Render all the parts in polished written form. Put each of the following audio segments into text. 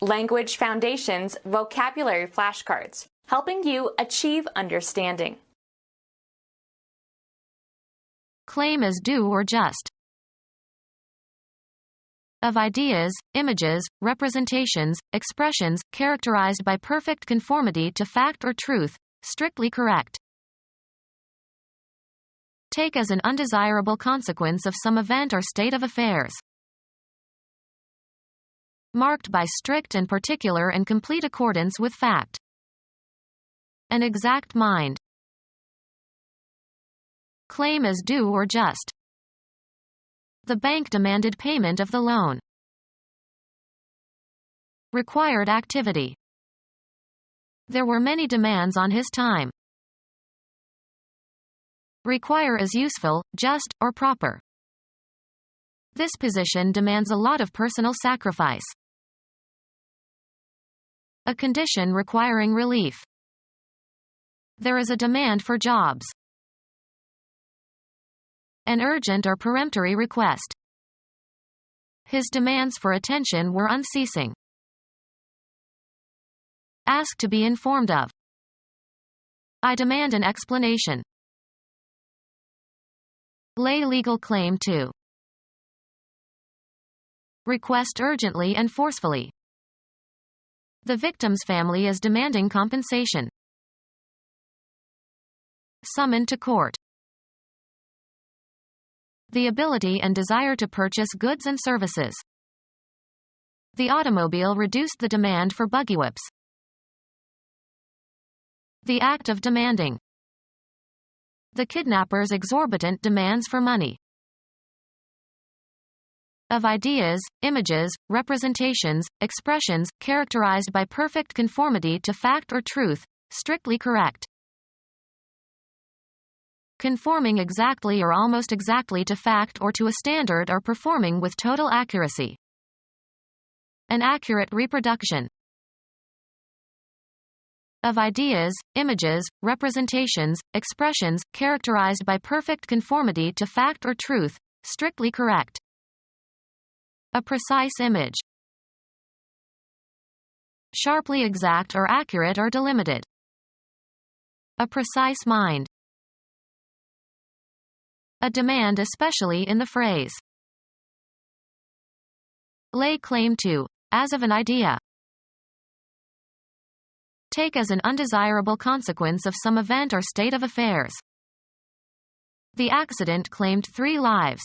Language Foundations Vocabulary Flashcards, helping you achieve understanding. Claim as due or just. Of ideas, images, representations, expressions, characterized by perfect conformity to fact or truth, strictly correct. Take as an undesirable consequence of some event or state of affairs. Marked by strict and particular and complete accordance with fact. An exact mind. Claim as due or just. The bank demanded payment of the loan. Required activity. There were many demands on his time. Require is useful, just, or proper. This position demands a lot of personal sacrifice. A condition requiring relief. There is a demand for jobs. An urgent or peremptory request. His demands for attention were unceasing. Ask to be informed of. I demand an explanation. Lay legal claim to. Request urgently and forcefully. The victim's family is demanding compensation. Summon to court. The ability and desire to purchase goods and services. The automobile reduced the demand for buggy whips. The act of demanding. The kidnapper's exorbitant demands for money. Of ideas, images, representations, expressions, characterized by perfect conformity to fact or truth, strictly correct. Conforming exactly or almost exactly to fact or to a standard or performing with total accuracy. An accurate reproduction. Of ideas, images, representations, expressions, characterized by perfect conformity to fact or truth, strictly correct. A precise image. Sharply exact or accurate or delimited. A precise mind. A demand especially in the phrase. Lay claim to, as of an idea. Take as an undesirable consequence of some event or state of affairs. The accident claimed 3 lives.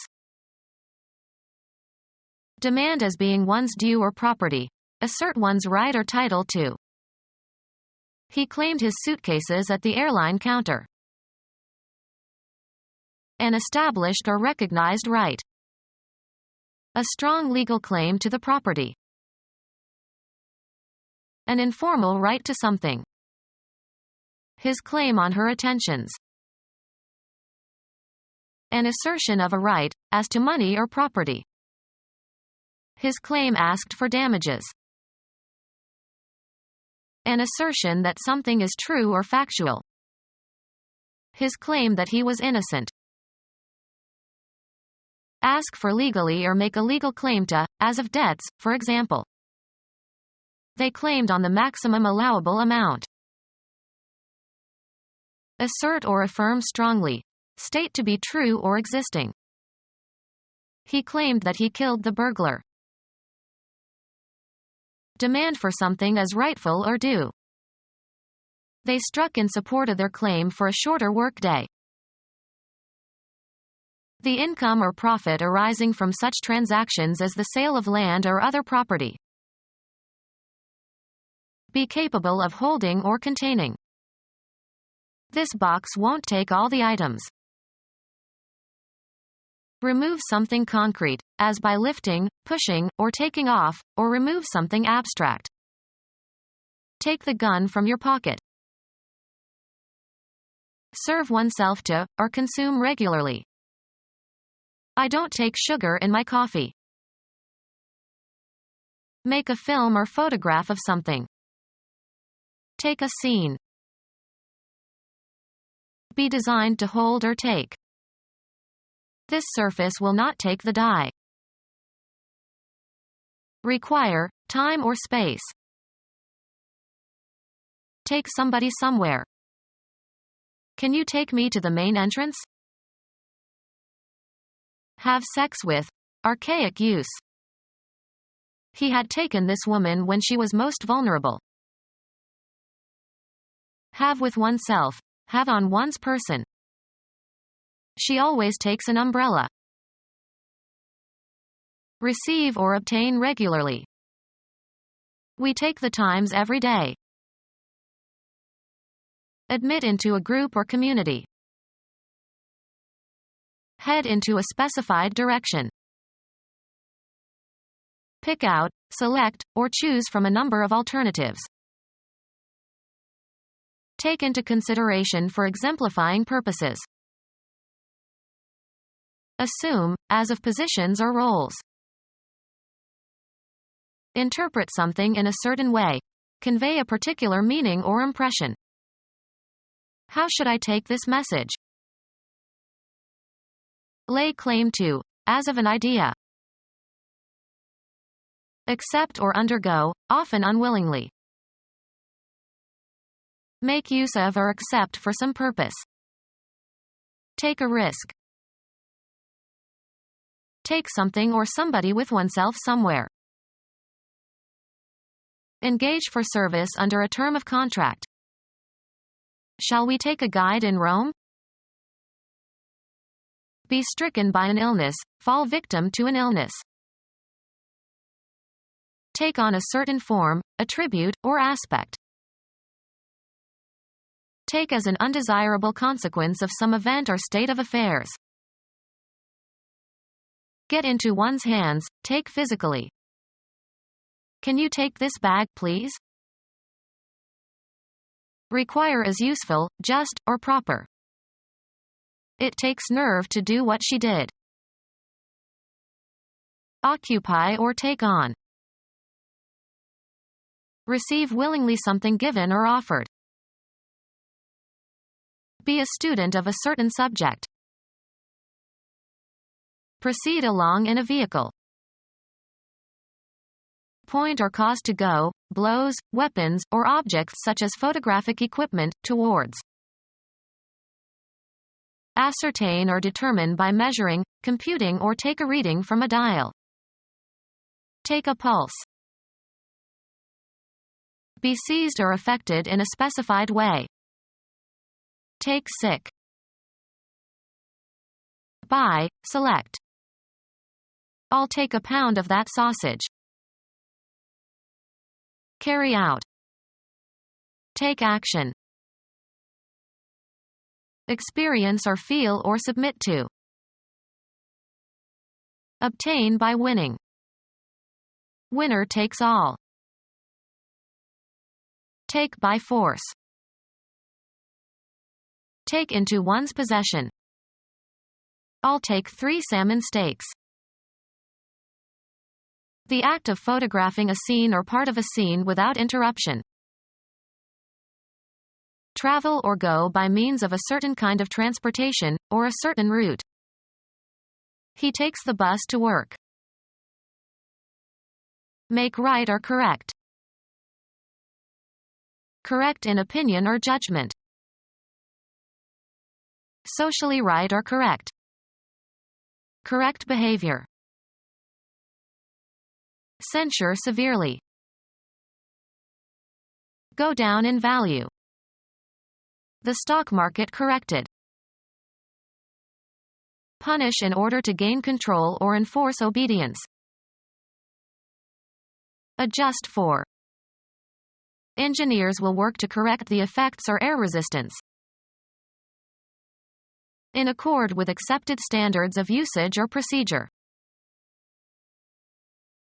Demand as being one's due or property. Assert one's right or title to. He claimed his suitcases at the airline counter. An established or recognized right. A strong legal claim to the property. An informal right to something. His claim on her attentions. An assertion of a right, as to money or property. His claim asked for damages. An assertion that something is true or factual. His claim that he was innocent. Ask for legally or make a legal claim to, as of debts, for example. They claimed on the maximum allowable amount. Assert or affirm strongly. State to be true or existing. He claimed that he killed the burglar. Demand for something as rightful or due. They struck in support of their claim for a shorter workday. The income or profit arising from such transactions as the sale of land or other property. Be capable of holding or containing. This box won't take all the items. Remove something concrete, as by lifting, pushing, or taking off, or remove something abstract. Take the gun from your pocket. Serve oneself to, or consume regularly. I don't take sugar in my coffee. Make a film or photograph of something. Take a scene. Be designed to hold or take. This surface will not take the dye. Require, time or space. Take somebody somewhere. Can you take me to the main entrance? Have sex with. Archaic use. He had taken this woman when she was most vulnerable. Have with oneself. Have on one's person. She always takes an umbrella. Receive or obtain regularly. We take the Times every day. Admit into a group or community. Head into a specified direction. Pick out, select, or choose from a number of alternatives. Take into consideration for exemplifying purposes. Assume, as of positions or roles. Interpret something in a certain way. Convey a particular meaning or impression. How should I take this message? Lay claim to, as of an idea. Accept or undergo, often unwillingly. Make use of or accept for some purpose. Take a risk. Take something or somebody with oneself somewhere. Engage for service under a term of contract. Shall we take a guide in Rome? Be stricken by an illness, fall victim to an illness. Take on a certain form, attribute, or aspect. Take as an undesirable consequence of some event or state of affairs. Get into one's hands, take physically. Can you take this bag, please? Require as useful, just, or proper. It takes nerve to do what she did. Occupy or take on. Receive willingly something given or offered. Be a student of a certain subject. Proceed along in a vehicle. Point or cause to go, blows, weapons, or objects such as photographic equipment, towards. Ascertain or determine by measuring, computing or take a reading from a dial. Take a pulse. Be seized or affected in a specified way. Take sick. Buy, select. I'll take a pound of that sausage. Carry out. Take action. Experience or feel or submit to. Obtain by winning. Winner takes all. Take by force. Take into one's possession. I'll take 3 salmon steaks. The act of photographing a scene or part of a scene without interruption. Travel or go by means of a certain kind of transportation, or a certain route. He takes the bus to work. Make right or correct. Correct in opinion or judgment. Socially right or correct. Correct behavior. Censure severely. Go down in value. The stock market corrected. Punish in order to gain control or enforce obedience. Adjust for. Engineers will work to correct the effects or air resistance. In accord with accepted standards of usage or procedure.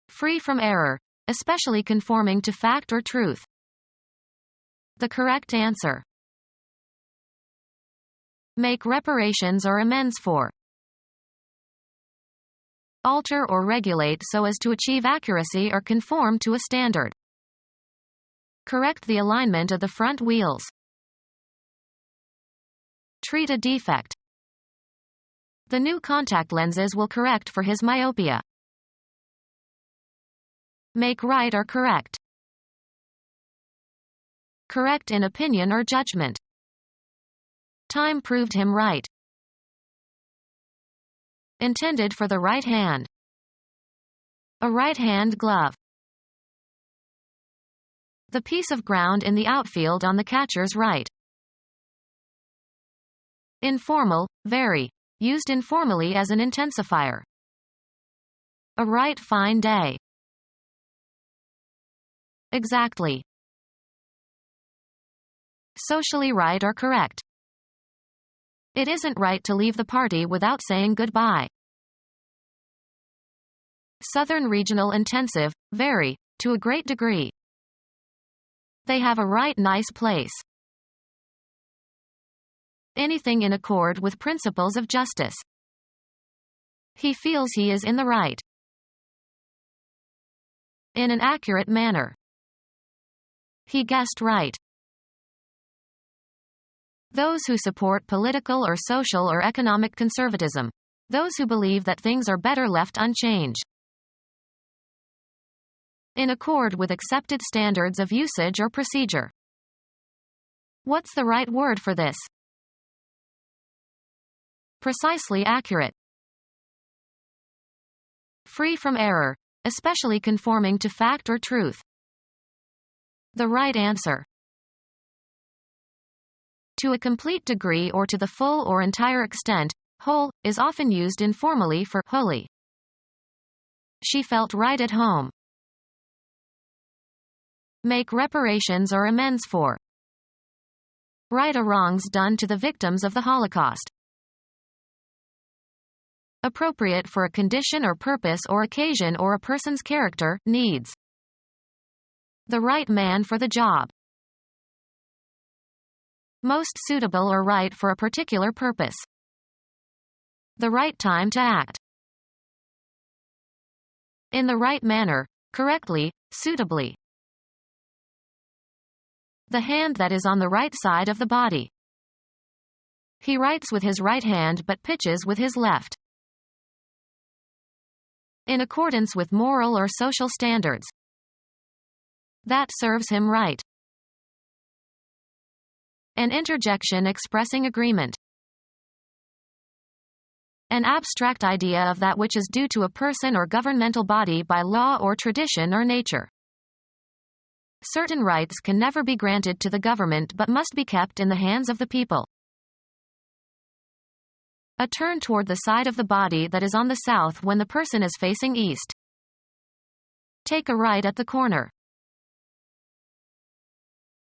Free from error, especially conforming to fact or truth. The correct answer. Make reparations or amends for. Alter or regulate so as to achieve accuracy or conform to a standard. Correct the alignment of the front wheels. Treat a defect. The new contact lenses will correct for his myopia. Make right or correct. Correct in opinion or judgment. Time proved him right. Intended for the right hand. A right-hand glove. The piece of ground in the outfield on the catcher's right. Informal, very. Used informally as an intensifier. A right fine day. Exactly. Socially right or correct. It isn't right to leave the party without saying goodbye. Southern regional intensive, very, to a great degree. They have a right nice place. Anything in accord with principles of justice. He feels he is in the right. In an accurate manner. He guessed right. Those who support political or social or economic conservatism. Those who believe that things are better left unchanged. In accord with accepted standards of usage or procedure. What's the right word for this? Precisely accurate. Free from error, especially conforming to fact or truth. The right answer. To a complete degree or to the full or entire extent, whole, is often used informally for wholly. She felt right at home. Make reparations or amends for. Right or wrongs done to the victims of the Holocaust. Appropriate for a condition or purpose or occasion or a person's character, needs. The right man for the job. Most suitable or right for a particular purpose. The right time to act. In the right manner, correctly, suitably. The hand that is on the right side of the body. He writes with his right hand but pitches with his left. In accordance with moral or social standards. That serves him right. An interjection expressing agreement. An abstract idea of that which is due to a person or governmental body by law or tradition or nature. Certain rights can never be granted to the government but must be kept in the hands of the people. A turn toward the side of the body that is on the south when the person is facing east. Take a right at the corner.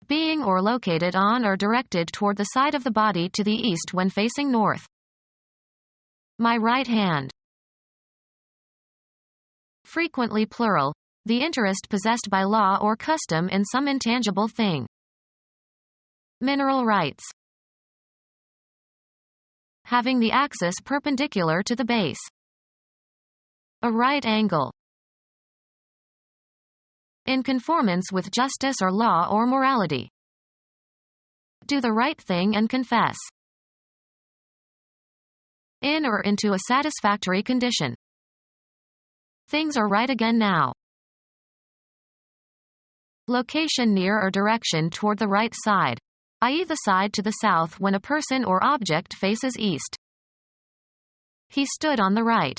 Being or located on or directed toward the side of the body to the east when facing north. My right hand. Frequently plural, the interest possessed by law or custom in some intangible thing. Mineral rights. Having the axis perpendicular to the base. A right angle. In conformance with justice or law or morality. Do the right thing and confess. In or into a satisfactory condition. Things are right again now. Location near or direction toward the right side, i.e. the side to the south when a person or object faces east. He stood on the right.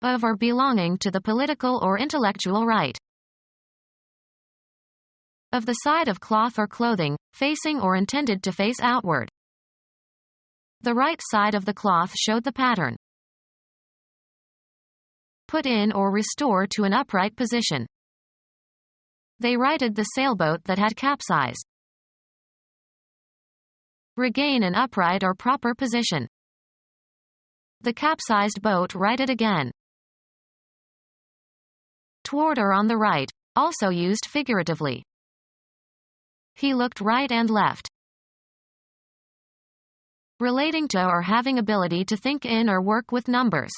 Of or belonging to the political or intellectual right. Of the side of cloth or clothing, facing or intended to face outward. The right side of the cloth showed the pattern. Put in or restore to an upright position. They righted the sailboat that had capsized. Regain an upright or proper position. The capsized boat righted again. Toward or on the right, also used figuratively. He looked right and left. Relating to or having ability to think in or work with numbers.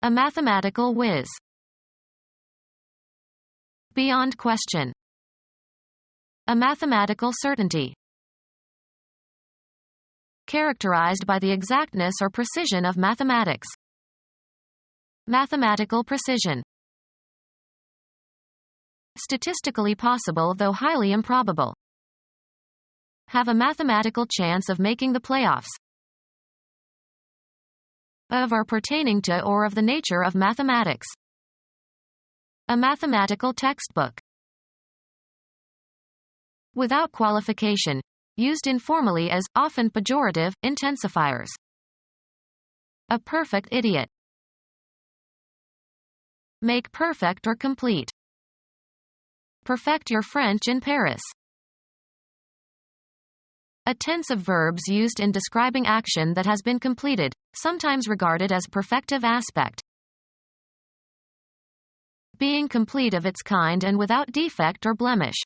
A mathematical whiz. Beyond question. A mathematical certainty. Characterized by the exactness or precision of mathematics. Mathematical precision. Statistically possible though highly improbable. Have a mathematical chance of making the playoffs. Of or pertaining to or of the nature of mathematics. A mathematical textbook. Without qualification. Used informally as, often pejorative, intensifiers. A perfect idiot. Make perfect or complete. Perfect your French in Paris. A tense of verbs used in describing action that has been completed, sometimes regarded as perfective aspect. Being complete of its kind and without defect or blemish.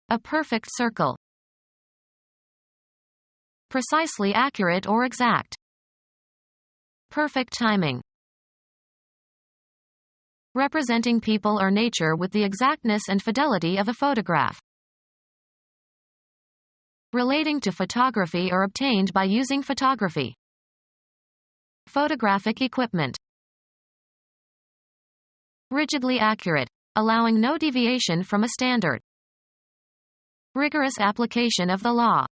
A perfect circle. Precisely accurate or exact. Perfect timing. Representing people or nature with the exactness and fidelity of a photograph. Relating to photography or obtained by using photography. Photographic equipment. Rigidly accurate, allowing no deviation from a standard. Rigorous application of the law.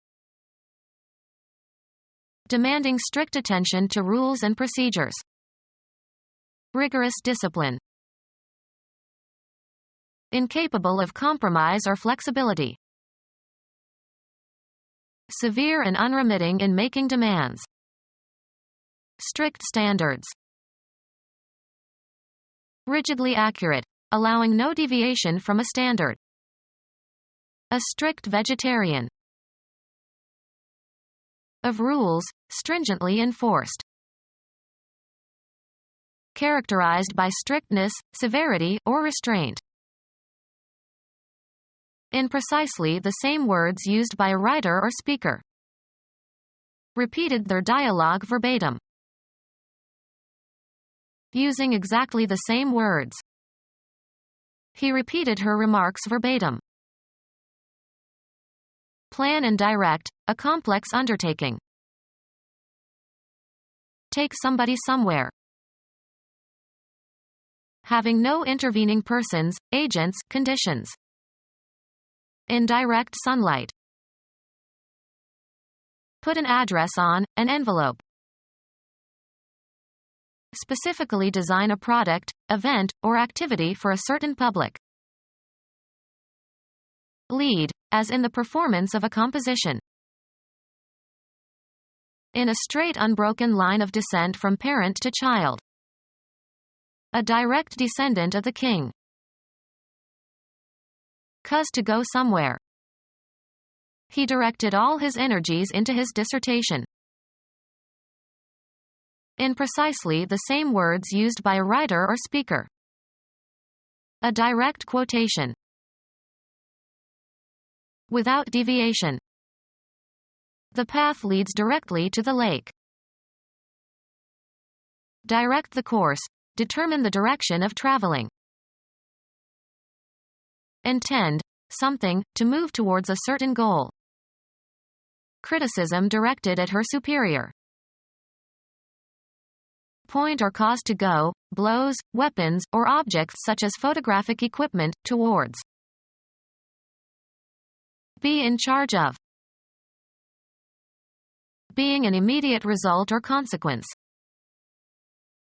Demanding strict attention to rules and procedures. Rigorous discipline. Incapable of compromise or flexibility. Severe and unremitting in making demands. Strict standards. Rigidly accurate, allowing no deviation from a standard. A strict vegetarian. Of rules, stringently enforced. Characterized by strictness, severity, or restraint. In precisely the same words used by a writer or speaker. Repeated their dialogue verbatim. Using exactly the same words. He repeated her remarks verbatim. Plan and direct, a complex undertaking. Take somebody somewhere. Having no intervening persons, agents, conditions. In direct sunlight. Put an address on an envelope. Specifically design a product, event, or activity for a certain public. Lead, as in the performance of a composition. In a straight unbroken line of descent from parent to child. A direct descendant of the king. Cause to go somewhere. He directed all his energies into his dissertation. In precisely the same words used by a writer or speaker. A direct quotation. Without deviation. The path leads directly to the lake. Direct the course, determine the direction of traveling. Intend, something, to move towards a certain goal. Criticism directed at her superior. Point or cause to go, blows, weapons, or objects such as photographic equipment, towards. Be in charge of. Being an immediate result or consequence.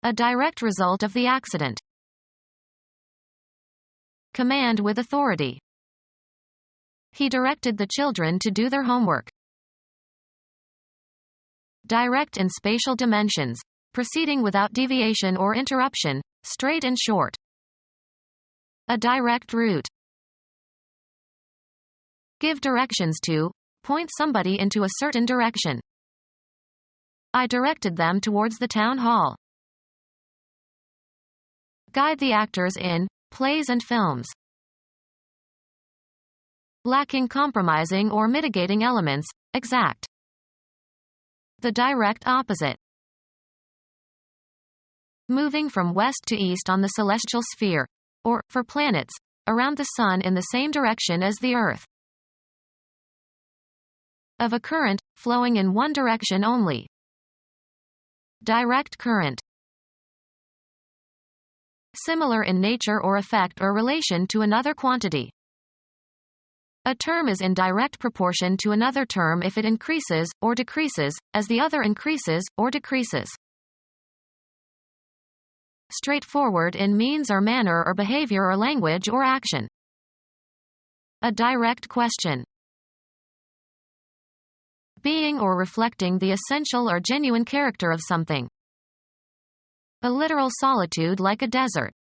A direct result of the accident. Command with authority. He directed the children to do their homework. Direct in spatial dimensions, proceeding without deviation or interruption, straight and short. A direct route. Give directions to, point somebody into a certain direction. I directed them towards the town hall. Guide the actors in plays and films. Lacking compromising or mitigating elements, exact. The direct opposite. Moving from west to east on the celestial sphere, or, for planets, around the sun in the same direction as the Earth. Of a current, flowing in one direction only. Direct current. Similar in nature or effect or relation to another quantity. A term is in direct proportion to another term if it increases, or decreases, as the other increases, or decreases. Straightforward in means or manner or behavior or language or action. A direct question. Being or reflecting the essential or genuine character of something. A literal solitude like a desert.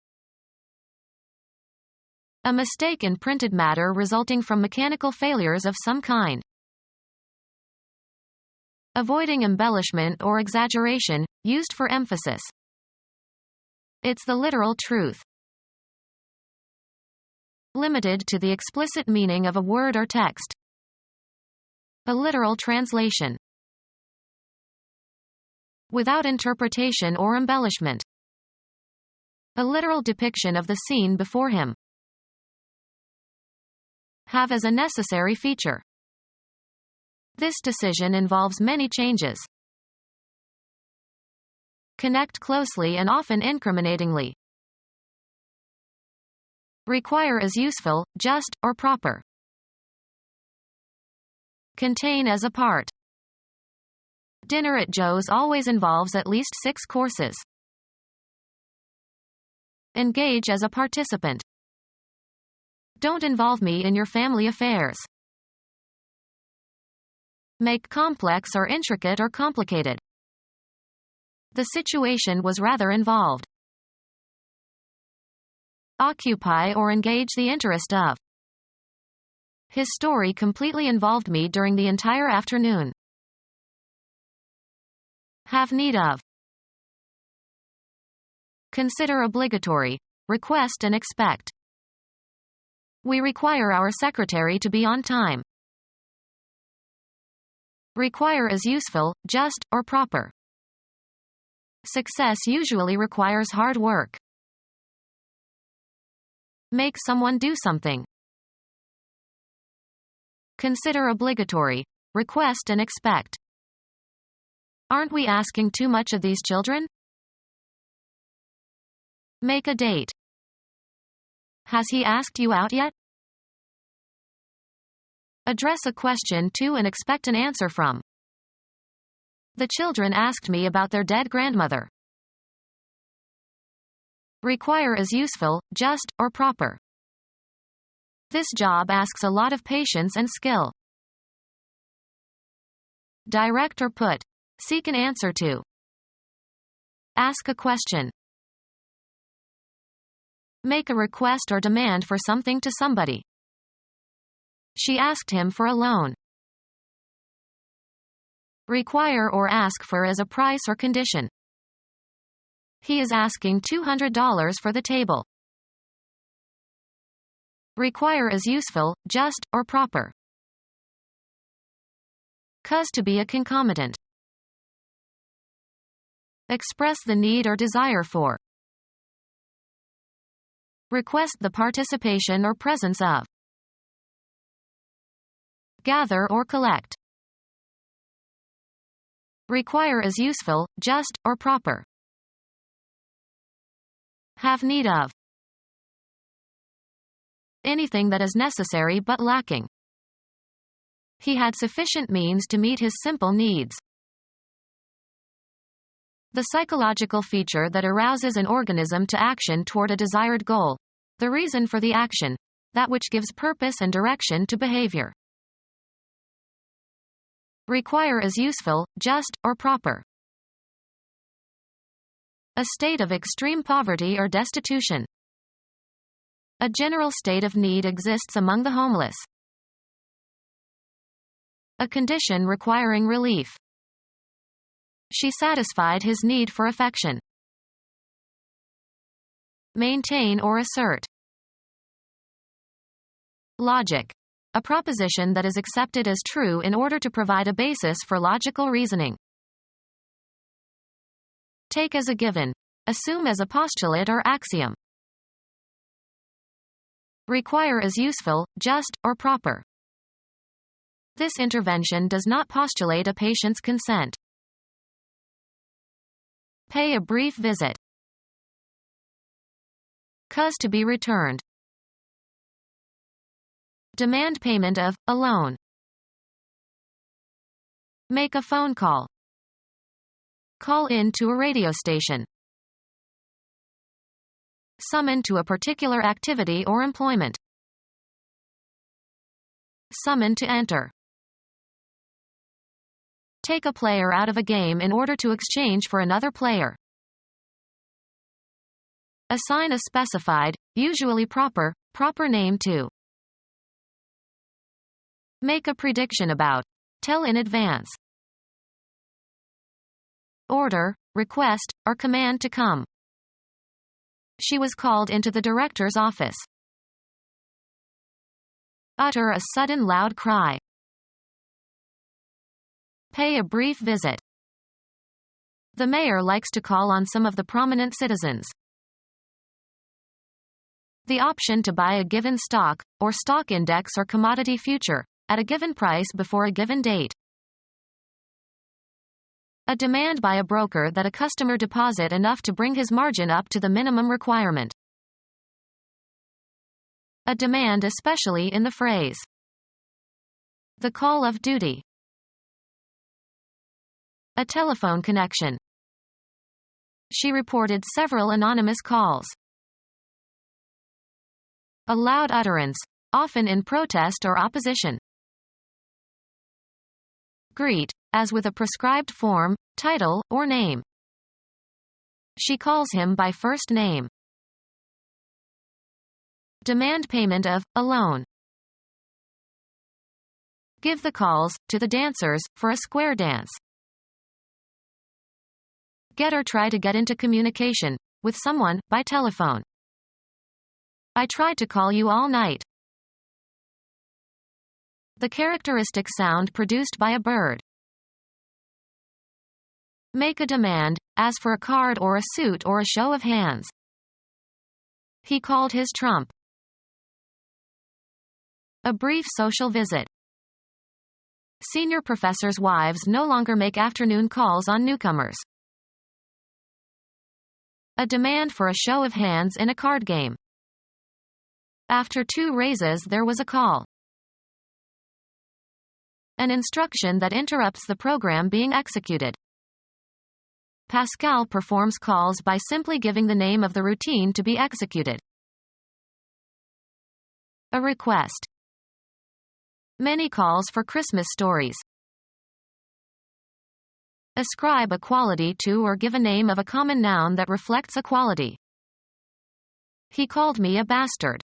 A mistake in printed matter resulting from mechanical failures of some kind. Avoiding embellishment or exaggeration, used for emphasis. It's the literal truth. Limited to the explicit meaning of a word or text. A literal translation. Without interpretation or embellishment. A literal depiction of the scene before him. Have as a necessary feature. This decision involves many changes. Connect closely and often incriminatingly. Require as useful, just, or proper. Contain as a part. Dinner at Joe's always involves at least 6 courses. Engage as a participant. Don't involve me in your family affairs. Make complex or intricate or complicated. The situation was rather involved. Occupy or engage the interest of. His story completely involved me during the entire afternoon. Have need of. Consider obligatory. Request and expect. We require our secretary to be on time. Require as useful, just, or proper. Success usually requires hard work. Make someone do something. Consider obligatory. Request and expect. Aren't we asking too much of these children? Make a date. Has he asked you out yet? Address a question to and expect an answer from. The children asked me about their dead grandmother. Require as useful, just, or proper. This job asks a lot of patience and skill. Direct or put. Seek an answer to. Ask a question. Make a request or demand for something to somebody. She asked him for a loan. Require or ask for as a price or condition. He is asking $200 for the table. Require as useful, just, or proper. Cause to be a concomitant. Express the need or desire for. Request the participation or presence of. Gather or collect. Require as useful, just, or proper. Have need of. Anything that is necessary but lacking. He had sufficient means to meet his simple needs. The psychological feature that arouses an organism to action toward a desired goal. The reason for the action. That which gives purpose and direction to behavior. Require as useful, just, or proper. A state of extreme poverty or destitution. A general state of need exists among the homeless. A condition requiring relief. She satisfied his need for affection. Maintain or assert. Logic. A proposition that is accepted as true in order to provide a basis for logical reasoning. Take as a given. Assume as a postulate or axiom. Require as useful, just, or proper. This intervention does not postulate a patient's consent. Pay a brief visit. cause to be returned. Demand payment of a loan. Make a phone call. Call in to a radio station. Summon to a particular activity or employment. Summon to enter. Take a player out of a game in order to exchange for another player. Assign a specified, usually proper name to. Make a prediction about. Tell in advance. Order, request, or command to come. She was called into the director's office. Utter a sudden loud cry. Pay a brief visit. The mayor likes to call on some of the prominent citizens. The option to buy a given stock, or stock index or commodity future, at a given price before a given date. A demand by a broker that a customer deposit enough to bring his margin up to the minimum requirement. A demand especially in the phrase. The call of duty. A telephone connection. She reported several anonymous calls. A loud utterance, often in protest or opposition. Greet, as with a prescribed form, title, or name. She calls him by first name. Demand payment of a loan. Give the calls to the dancers for a square dance. Get or try to get into communication with someone by telephone. I tried to call you all night. The characteristic sound produced by a bird. Make a demand, as for a card or a suit or a show of hands. He called his trump. A brief social visit. Senior professors' wives no longer make afternoon calls on newcomers. A demand for a show of hands in a card game. After 2 raises there was a call. An instruction that interrupts the program being executed. Pascal performs calls by simply giving the name of the routine to be executed. A request. Many calls for Christmas stories. Ascribe a quality to or give a name of a common noun that reflects a quality. He called me a bastard.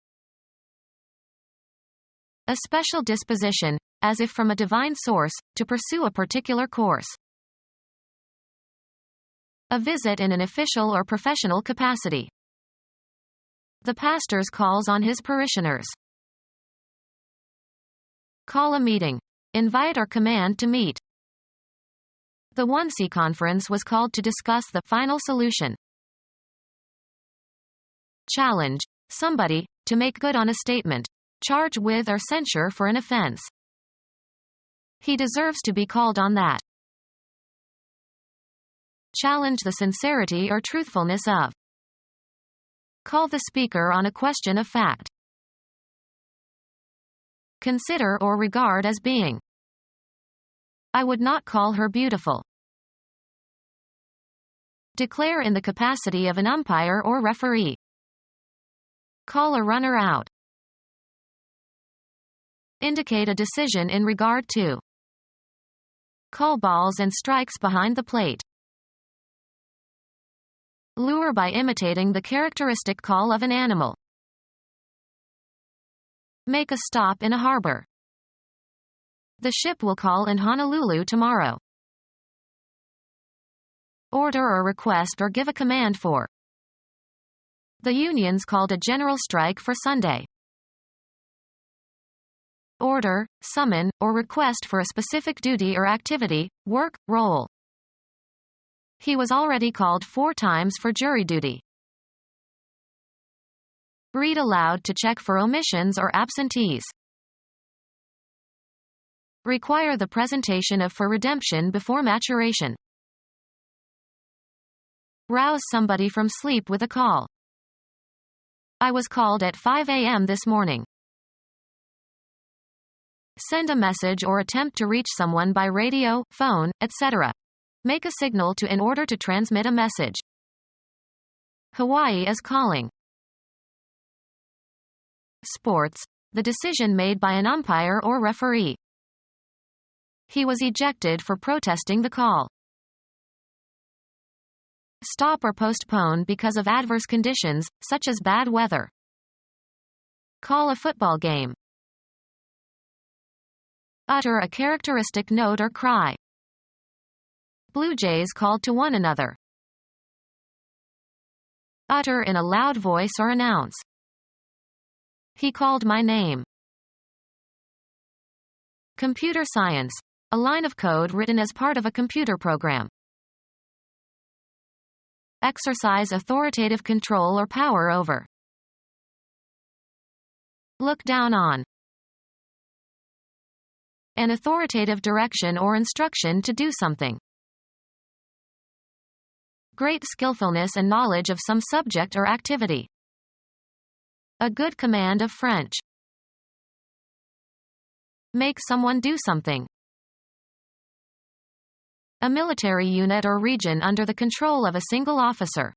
A special disposition, as if from a divine source, to pursue a particular course. A visit in an official or professional capacity. The pastor's calls on his parishioners. Call a meeting. Invite or command to meet. The 1C conference was called to discuss the final solution. Challenge. Somebody, to make good on a statement. Charge with or censure for an offense. He deserves to be called on that. Challenge the sincerity or truthfulness of. Call the speaker on a question of fact. Consider or regard as being. I would not call her beautiful. Declare in the capacity of an umpire or referee. Call a runner out. Indicate a decision in regard to. Call balls and strikes behind the plate. Lure by imitating the characteristic call of an animal. Make a stop in a harbor. The ship will call in Honolulu tomorrow. Order or request or give a command for. The unions called a general strike for Sunday. Order, summon, or request for a specific duty or activity, work, role. He was already called 4 times for jury duty. Read aloud to check for omissions or absentees. Require the presentation of for redemption before maturation. Rouse somebody from sleep with a call. I was called at 5 a.m. this morning. Send a message or attempt to reach someone by radio, phone, etc. Make a signal in order to transmit a message. Hawaii is calling. Sports. The decision made by an umpire or referee. He was ejected for protesting the call. Stop or postpone because of adverse conditions, such as bad weather. Call a football game. Utter a characteristic note or cry. Blue Jays called to one another. Utter in a loud voice or announce. He called my name. Computer science. A line of code written as part of a computer program. Exercise authoritative control or power over. Look down on. An authoritative direction or instruction to do something. Great skillfulness and knowledge of some subject or activity. A good command of French. Make someone do something. A military unit or region under the control of a single officer.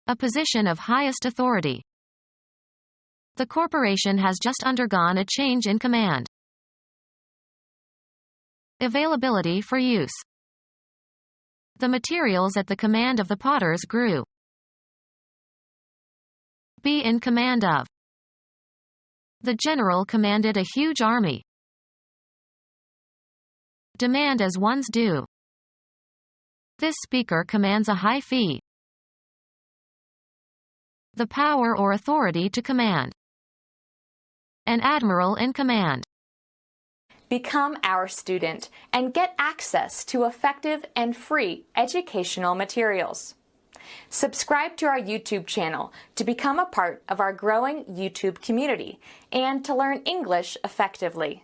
A position of highest authority. The corporation has just undergone a change in command. Availability for use. The materials at the command of the potters grew. Be in command of. The general commanded a huge army. Demand as one's due. This speaker commands a high fee. The power or authority to command. An admiral in command. Become our student and get access to effective and free educational materials. Subscribe to our YouTube channel to become a part of our growing YouTube community and to learn English effectively.